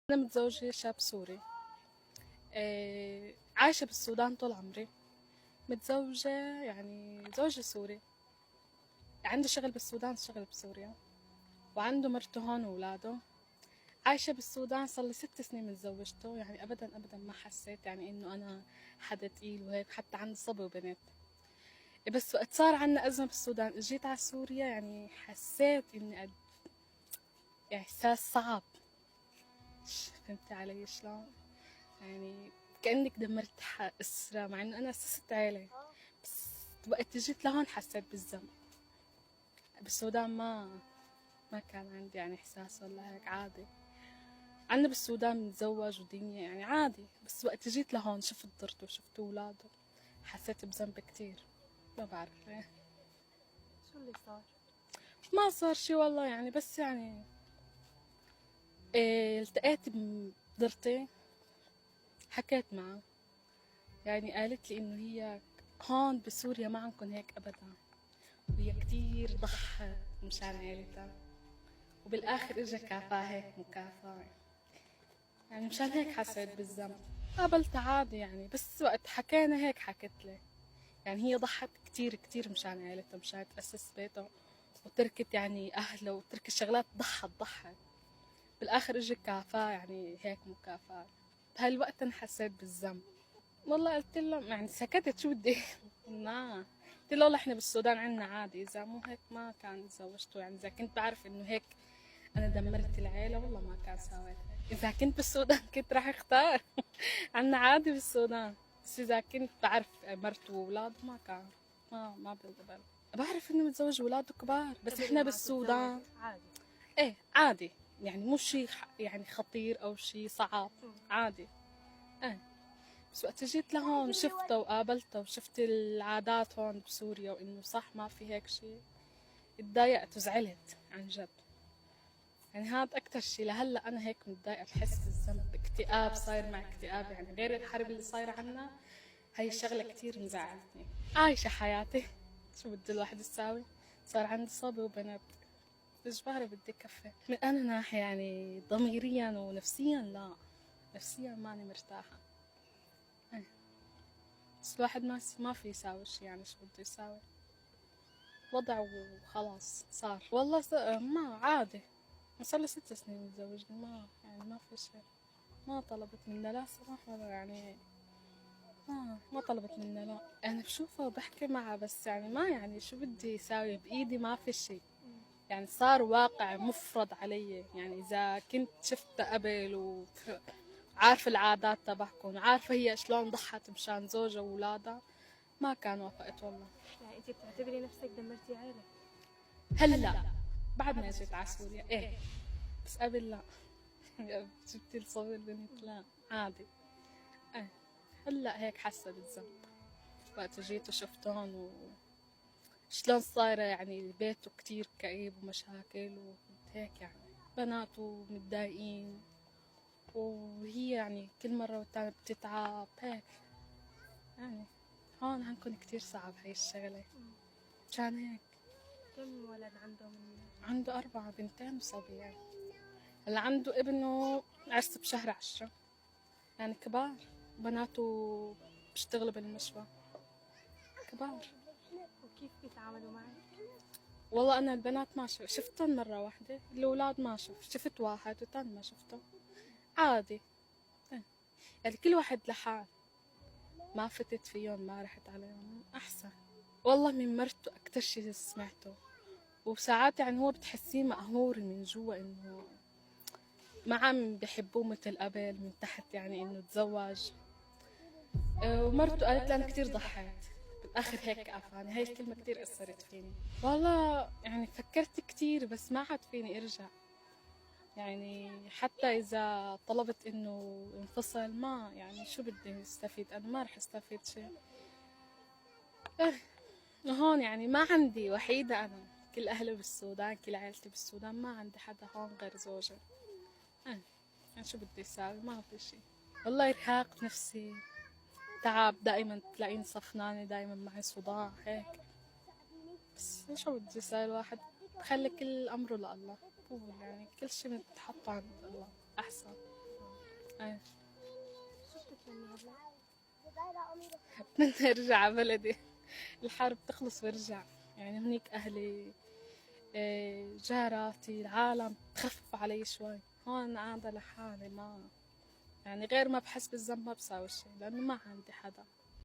أنا متزوجة شاب سوري. عايشة بالسودان طول عمري. متزوجة يعني زوجي سوري، عنده شغل بالسودان، شغل بسوريا، وعنده مرته هون وولاده. عايشة بالسودان صار لي 6 سنين متزوجته، يعني أبدا أبدا ما حسيت يعني إنه أنا حدا تقيل وهيك، حتى عندي صبي وبنات. بس وقت صار عنا أزمة بالسودان جيت على سوريا، يعني حسيت إني يعني إحساس صعب. فهمتي علي شلون؟ يعني كأنك دمرت أسرة، مع إنه أنا أسست عيلة. بس وقت جيت لهون حسيت بالذنب. بالسودان ما كان عندي يعني إحساس ولا هيك، عادي. عنا بالسودان متزوج ودنيا يعني عادي، بس وقت جيت لهون شفت ضرته وشفت أولاده حسيت بذنب كتير. ما بعرف ليه. شو اللي صار؟ ما صار شي والله، يعني بس يعني التقيت بضرتي، حكيت معه، يعني قالت لي إنه هي هون بسوريا ما عندكن هيك أبدا، وهي كتير ضحت مشان عيلتها، وبالآخر إجا كافاه هيك مكافأة. يعني مشان هيك حسيت بالذنب. قابلتها عادي يعني، بس وقت حكينا هيك حكت لي يعني هي ضحت كتير كتير مشان عيلتها، مشان تأسس بيتها، وتركت يعني أهلها وتركت الشغلات، ضحت. بالآخر إجا كافاه، يعني هيك مكافأة. بهالوقت أنا حسيت بالذنب. والله قلت له يعني سكتت، شو بدي ما قلت له والله احنا بالسودان عنا عادي، اذا مو هيك ما كان تزوجته، يعني اذا كنت بعرف انه هيك انا دمرت العيله والله ما كان سويت هيك. اذا كنت بالسودان كنت راح اختار عنا عادي بالسودان، بس اذا كنت بعرف مرته واولاده ما كان، ما بقبل. بعرف انه متزوج اولاده كبار، بس قبل احنا ما تتزوج بالسودان عادي. ايه عادي، يعني مو شيء يعني خطير او شيء صعب، عادي. ايه بس وقت جيت لهون شفته وقابلته وشفت العادات هون بسوريا، وإنه صح ما في هيك شيء، اتضايقت وزعلت عن جد. يعني هذا أكتر شيء لهلا أنا هيك متضايقة، بحس بالذنب، اكتئاب صاير مع اكتئاب، يعني غير الحرب اللي صايرة عنا، هاي الشغلة كتير مزعلتني. عايشة حياتي، شو بده الواحد يساوي؟ صار عندي صبي وبنات، إجباري بدي كفي. من أنا ناحية يعني ضميريا ونفسيا لا، نفسيا ماني مرتاحة. بس الواحد ما في يساوي شي، يعني شو بده يساوي؟ وضع وخلاص صار. والله ما عادي، صار لي 6 سنين متزوجين، ما يعني ما في شي. ما طلبت منا لا سماح ولا يعني ما طلبت منا لا. أنا بشوفه وبحكي معها، بس يعني ما يعني شو بدي يساوي بإيدي، ما في شي. يعني صار واقع مفرض علي، يعني إذا كنت شفتها قبل وعارفة العادات تبعكم، عارفة هي شلون ضحت مشان زوجها وولادها، ما كان وافقت والله. يعني انت بتعتبري نفسك دمرتي عيلة؟ هلا بعد ما جيت على سوريا ايه، بس قبل لا. جبتي الصبي البنت لا، عادي. ايه هلا هيك حاسه بالذنب وقت جيت وشفتهم وشلون صايره، يعني بيته كتير كئيب ومشاكل وهيك، يعني بناته متضايقين، وهي يعني كل مرة والتانية بتتعب هيك. يعني هون عندكن كتير صعب هاي الشغلة، مشان هيك. كم ولد عندهم عنده 4 بنتين وصبي يعني. هلا عنده ابنه عرس بشهر 10، يعني كبار. بناته بيشتغلوا بالمشفى، كبار. وكيف بيتعاملوا معك؟ والله أنا البنات ما شفتهم مرة واحدة، الأولاد ما شفت واحد وتاني ما شفته، عادي. إيه. يعني كل واحد لحال، ما فتت فيهم، ما رحت عليهم، أحسن. والله من مرته أكتر شي سمعته، وساعات يعني هو بتحسيه مقهور من جوا، إنه ما عم بحبوه مثل قبل من تحت، يعني إنه تزوج. ومرته قالت لي أنا كتير ضحيت بالآخر هيك عفاني. هاي الكلمة كتير أثرت فيني والله. يعني فكرت كتير بس ما عاد فيني أرجع، يعني حتى إذا طلبت إنه انفصل، ما يعني شو بدي استفيد؟ أنا ما رح استفيد شيء. هون يعني ما عندي، وحيدة أنا، كل أهلي بالسودان، كل عائلتي بالسودان، ما عندي حدا هون غير زوجي. يعني شو بدي يساوي؟ ما في شي. والله إرهاق نفسي، تعب، دائما تلاقيني صفنانة، دائما معي صداع هيك. بس شو بدي يساوي الواحد؟ بخلي كل أمره لله، بقول يعني كل شي بنتحط عند الله أحسن. ايه. شو بتتمني هلا؟ بتمنى ارجع على بلدي، الحرب تخلص وارجع. يعني هنيك اهلي، جاراتي، العالم تخفف علي شوي. هون قاعدة لحالي، ما يعني غير ما بحس بالذنب ما بساوي شي، لأنه ما عندي حدا.